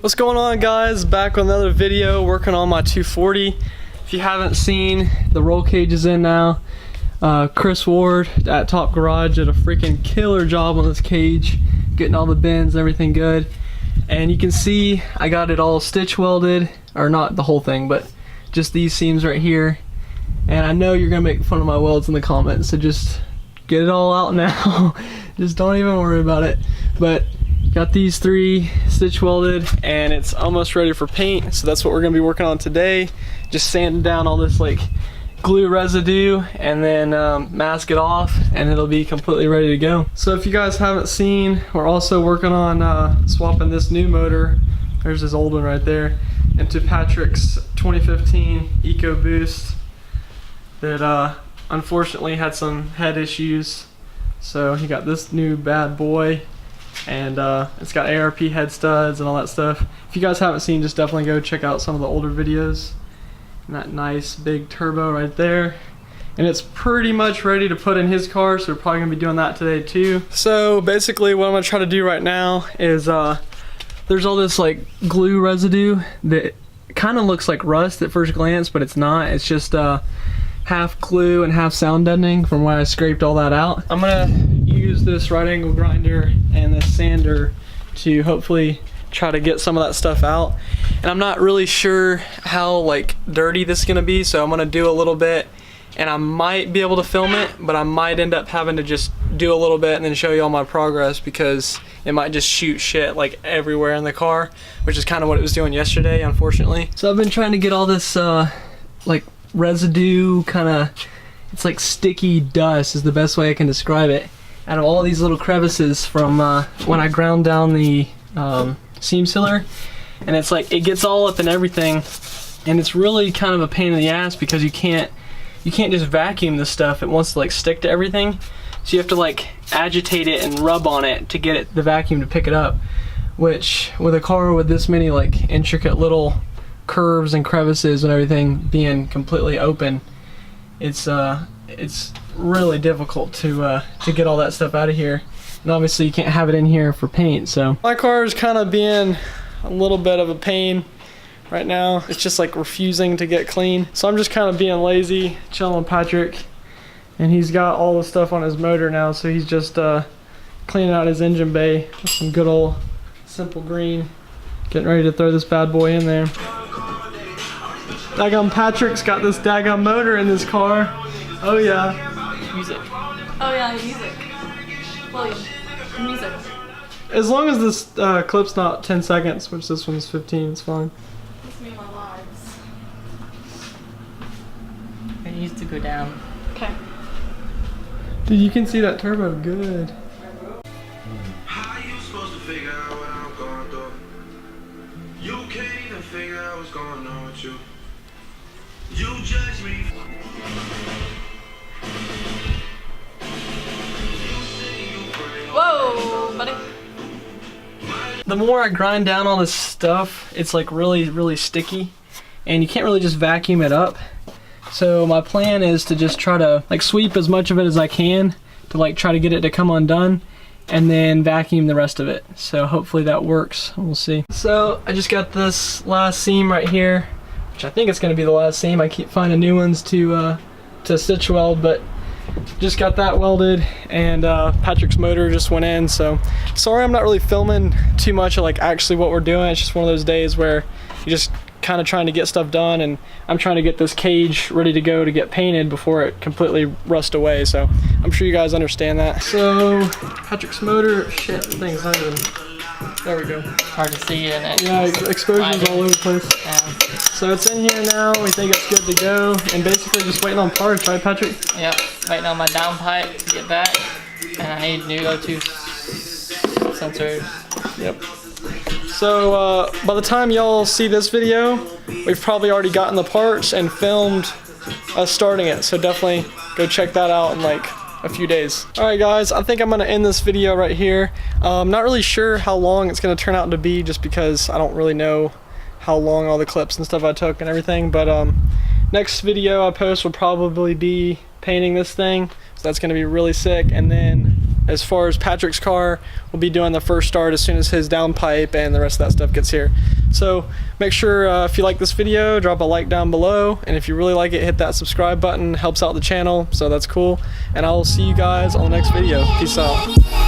What's going on, guys? Back with another video working on my 240. If you haven't seen, the roll cage is in now. Chris Ward at Top Garage did a freaking killer job on this cage, getting all the bends, everything good. And you can see I got it all stitch welded, or not the whole thing, but just these seams right here. And I know you're gonna make fun of my welds in the comments, so just get it all out now. Just don't even worry about it. But got these three stitch welded and it's almost ready for paint, so that's what we're gonna be working on today. Just sanding down all this like glue residue and then mask it off, and it'll be completely ready to go. So if you guys haven't seen, we're also working on swapping this new motor, there's his old one right there, into Patrick's 2015 Ecoboost that unfortunately had some head issues. So he got this new bad boy, and it's got ARP head studs and all that stuff. If you guys haven't seen, just definitely go check out some of the older videos. And that nice big turbo right there. And it's pretty much ready to put in his car, so we're probably gonna be doing that today too. So basically what I'm gonna try to do right now is there's all this like glue residue that kind of looks like rust at first glance, but it's not. It's just half glue and half sound deadening from when I scraped all that out. I'm gonna use this right angle grinder and this sander to hopefully try to get some of that stuff out. And I'm not really sure how like dirty this is gonna be, so I'm gonna do a little bit and I might be able to film it, but I might end up having to just do a little bit and then show you all my progress, because it might just shoot shit like everywhere in the car, which is kind of what it was doing yesterday, unfortunately. So I've been trying to get all this like residue, kind of, it's like sticky dust is the best way I can describe it, out of all these little crevices from when I ground down the seam sealer. And it's like, it gets all up in everything, and it's really kind of a pain in the ass because you can't just vacuum this stuff. It wants to like stick to everything, so you have to like agitate it and rub on it to get it, the vacuum to pick it up, which with a car with this many like intricate little curves and crevices and everything being completely open, it's really difficult to get all that stuff out of here. And obviously you can't have it in here for paint. So my car is kind of being a little bit of a pain right now. It's just like refusing to get clean, so I'm just kind of being lazy, chilling with Patrick, and he's got all the stuff on his motor now, so he's just cleaning out his engine bay with some good old simple green, getting ready to throw this bad boy in there. Daggum Patrick's got this daggum motor in this car. Oh yeah. Music. Oh yeah, music. William, music. As long as this clip's not 10 seconds, which this one's 15, it's fine. This me my lives. It needs to go down. Okay. Dude, you can see that turbo good. How you supposed to figure out what I'm going through? You can't even figure out what's going on with you. You judge me. Whoa, buddy. The more I grind down all this stuff, it's like really sticky, and you can't really just vacuum it up. So my plan is to just try to like sweep as much of it as I can to like try to get it to come undone, and then vacuum the rest of it. So hopefully that works. We'll see. So I just got this last seam right here, which I think it's going to be the last seam. I keep finding new ones to stitch weld, but just got that welded, and Patrick's motor just went in. So sorry I'm not really filming too much of like actually what we're doing. It's just one of those days where you just kind of trying to get stuff done, and I'm trying to get this cage ready to go to get painted before it completely rusts away. So I'm sure you guys understand that. So Patrick's motor, shit, the thing's not even, there we go. Hard to see in it. Yeah, exposures all over the place. Yeah. So it's in here now, we think it's good to go, and basically just waiting on parts, right Patrick? Yep, waiting on my downpipe to get back, and I need new O2 sensors. Yep. So by the time y'all see this video, we've probably already gotten the parts and filmed us starting it, so definitely go check that out in like a few days. Alright guys, I think I'm going to end this video right here. I'm not really sure how long it's going to turn out to be, just because I don't really know how long all the clips and stuff I took and everything, but next video I post will probably be painting this thing, so that's going to be really sick. And then As far as Patrick's car, we'll be doing the first start as soon as his downpipe and the rest of that stuff gets here. So make sure if you like this video, drop a like down below, and if you really like it, hit that subscribe button. Helps out the channel, so that's cool. And I will see you guys on the next video. Peace out.